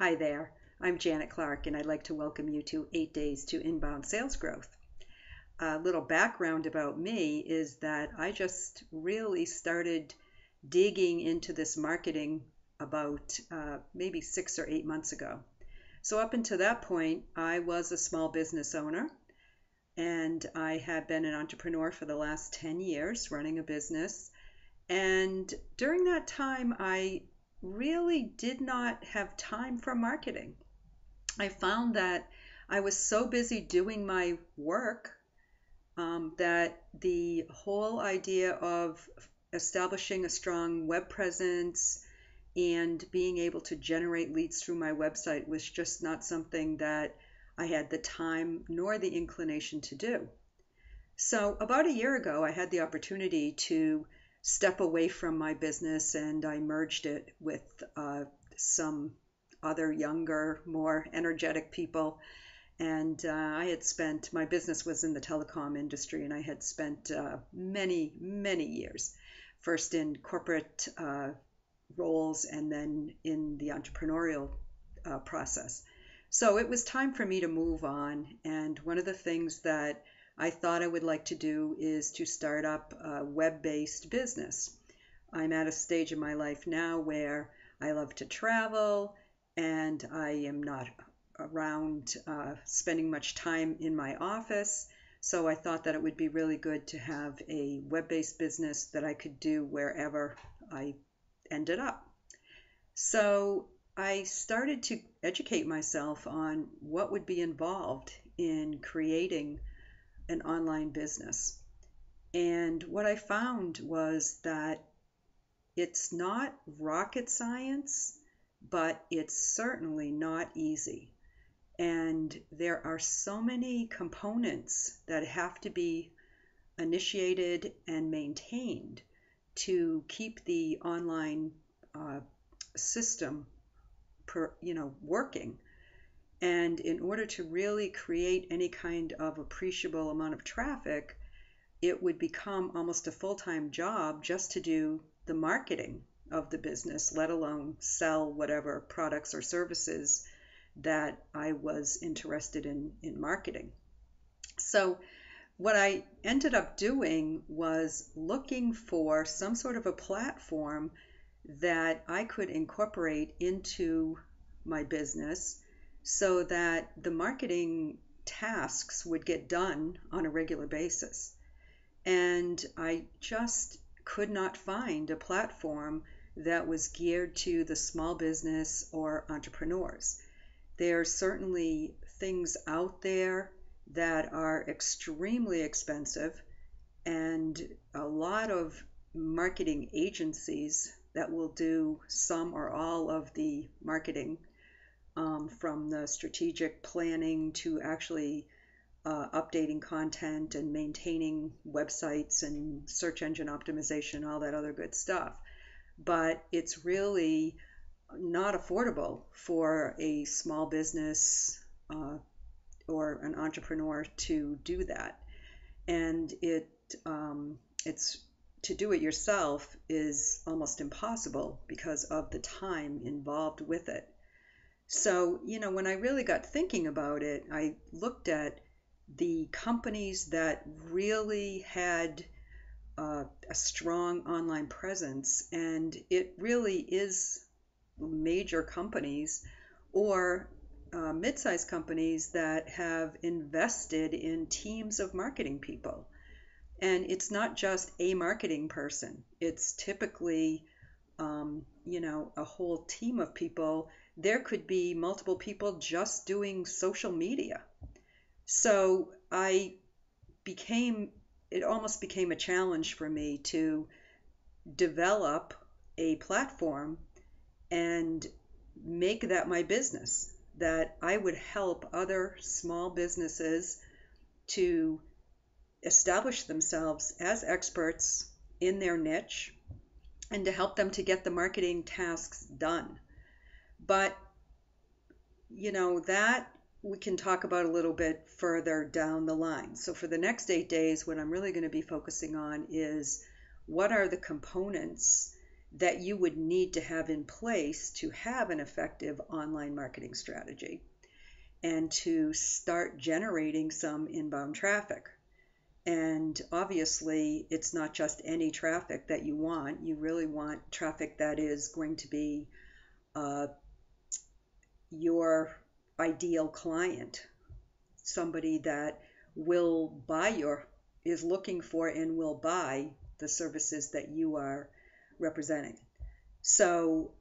Hi there, I'm Janet Clark, and I'd like to welcome you to 8 Days to Inbound Sales Growth. A little background about me is that I just really started digging into this marketing about maybe 6 or 8 months ago. So, up until that point, I was a small business owner and I had been an entrepreneur for the last 10 years running a business. And during that time, I really did not have time for marketing. I found that I was so busy doing my work that the whole idea of establishing a strong web presence and being able to generate leads through my website was just not something that I had the time nor the inclination to do. So, about a year ago, I had the opportunity to step away from my business and I merged it with some other younger, more energetic people. And I had spent, my business was in the telecom industry, and I had spent many, many years, first in corporate roles and then in the entrepreneurial process. So it was time for me to move on. And one of the things that I thought I would like to do is to start up a web-based business. I'm at a stage in my life now where I love to travel and I am not around spending much time in my office. So I thought that it would be really good to have a web-based business that I could do wherever I ended up. So I started to educate myself on what would be involved in creating an online business. And what I found was that it's not rocket science, but it's certainly not easy. And there are so many components that have to be initiated and maintained to keep the online system working. And in order to really create any kind of appreciable amount of traffic, it would become almost a full-time job just to do the marketing of the business, let alone sell whatever products or services that I was interested in marketing. So what I ended up doing was looking for some sort of a platform that I could incorporate into my business so that the marketing tasks would get done on a regular basis. And I just could not find a platform that was geared to the small business or entrepreneurs. There are certainly things out there that are extremely expensive, and a lot of marketing agencies that will do some or all of the marketing, from the strategic planning to actually updating content and maintaining websites and search engine optimization, all that other good stuff. But it's really not affordable for a small business or an entrepreneur to do that. And it's to do it yourself is almost impossible because of the time involved with it. So, when I really got thinking about it, I looked at the companies that really had a strong online presence, and it really is major companies or mid-sized companies that have invested in teams of marketing people. And it's not just a marketing person, it's typically a whole team of people. There could be multiple people just doing social media. So it almost became a challenge for me to develop a platform and make that my business, that I would help other small businesses to establish themselves as experts in their niche and to help them to get the marketing tasks done. But, that we can talk about a little bit further down the line. So for the next 8 days, what I'm really going to be focusing on is what are the components that you would need to have in place to have an effective online marketing strategy and to start generating some inbound traffic. And obviously, it's not just any traffic that you want. You really want traffic that is going to be your ideal client, somebody that will buy is looking for and will buy the services that you are representing. So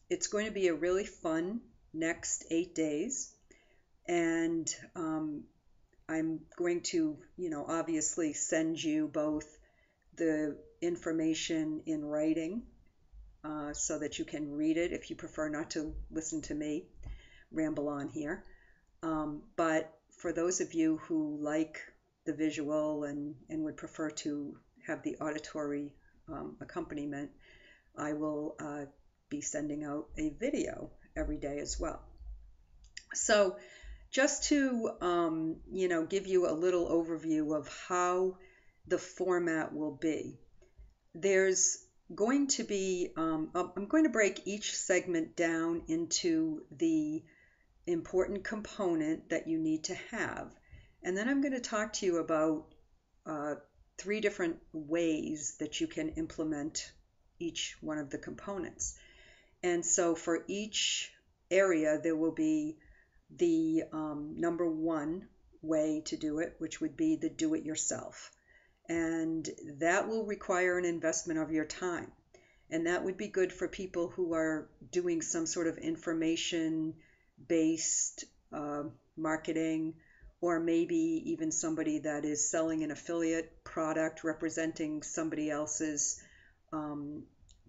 it's going to be a really fun next 8 days. And I'm going to, obviously send you both the information in writing so that you can read it if you prefer not to listen to me ramble on here. But for those of you who like the visual and would prefer to have the auditory accompaniment, I will be sending out a video every day as well. So just to give you a little overview of how the format will be, there's going to be I'm going to break each segment down into the important component that you need to have, and then I'm going to talk to you about 3 different ways that you can implement each one of the components. And so for each area there will be the number 1 way to do it, which would be the do it yourself. And that will require an investment of your time. And that would be good for people who are doing some sort of information-based marketing, or maybe even somebody that is selling an affiliate product representing somebody else's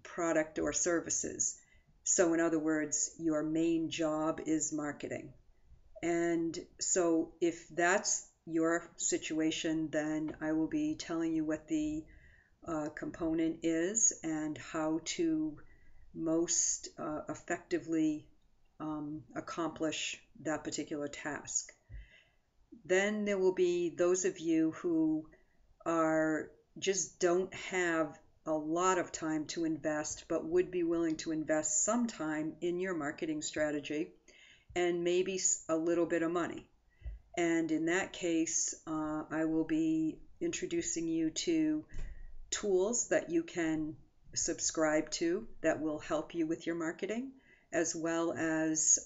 product or services. So in other words, your main job is marketing. And so if that's your situation, then I will be telling you what the component is and how to most effectively accomplish that particular task. Then there will be those of you who just don't have a lot of time to invest, but would be willing to invest some time in your marketing strategy and maybe a little bit of money. And in that case, I will be introducing you to tools that you can subscribe to that will help you with your marketing, as well as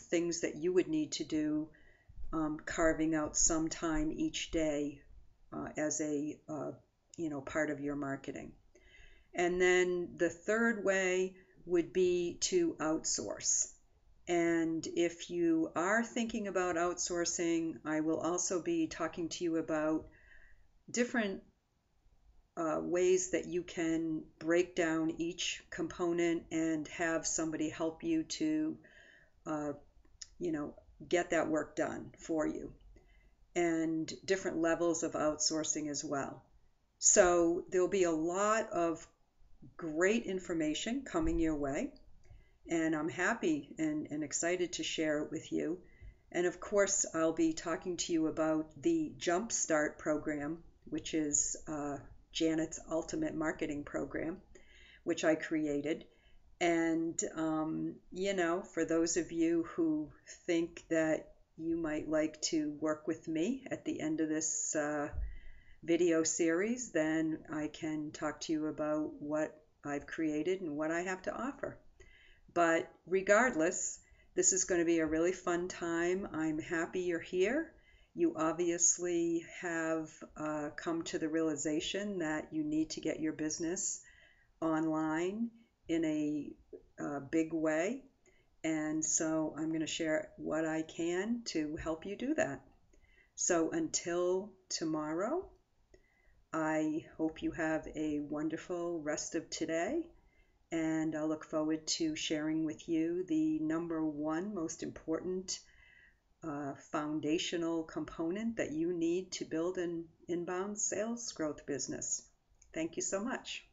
things that you would need to do, carving out some time each day as a part of your marketing. And then the third way would be to outsource. And if you are thinking about outsourcing, I will also be talking to you about different ways that you can break down each component and have somebody help you to, get that work done for you, and different levels of outsourcing as well. So there'll be a lot of great information coming your way, and I'm happy and excited to share it with you. And of course, I'll be talking to you about the Jumpstart program, which is Janet's Ultimate Marketing Program, which I created. And, for those of you who think that you might like to work with me at the end of this video series, then I can talk to you about what I've created and what I have to offer. But regardless, this is going to be a really fun time. I'm happy you're here. You obviously have come to the realization that you need to get your business online in a big way. And so I'm going to share what I can to help you do that. So until tomorrow, I hope you have a wonderful rest of today. And I look forward to sharing with you the number 1 most important foundational component that you need to build an inbound sales growth business. Thank you so much.